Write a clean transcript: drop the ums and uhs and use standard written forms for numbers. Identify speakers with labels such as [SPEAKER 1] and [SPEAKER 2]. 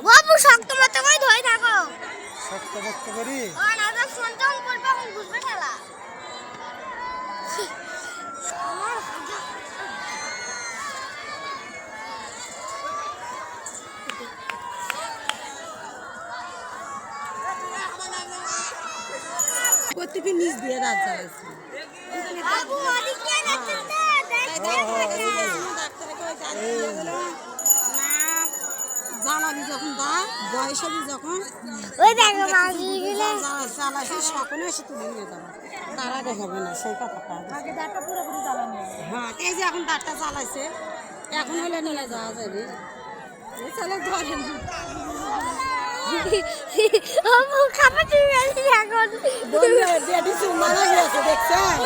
[SPEAKER 1] বাবু শক্ত মতো করে ধরে থাকো।
[SPEAKER 2] শক্ত মতো করি।
[SPEAKER 1] না তো সন্তান করবে এখন বুঝবে খেলা।
[SPEAKER 3] প্রত্যেকে নিজ দিয়ে রাত চালাইছে।
[SPEAKER 1] বাবু ওদিক দিয়ে যাচ্ছেন তো
[SPEAKER 3] জ্বালাবি যখন দা বয়স হবি যখন
[SPEAKER 1] ওই দেখো মাগি দিলে
[SPEAKER 3] চালাইছে সকলে এসে তুলে নিয়ে যাবে, তার আগে হবে না সেই কথাটা। হ্যাঁ এই যে এখন দাঁতটা চালাইছে, এখন হলে নিয়ে যাওয়া যাবে। চলে ধরেন
[SPEAKER 1] বাবু খাবার তুমি আসি এখন
[SPEAKER 3] মারা গেছে দেখছেন।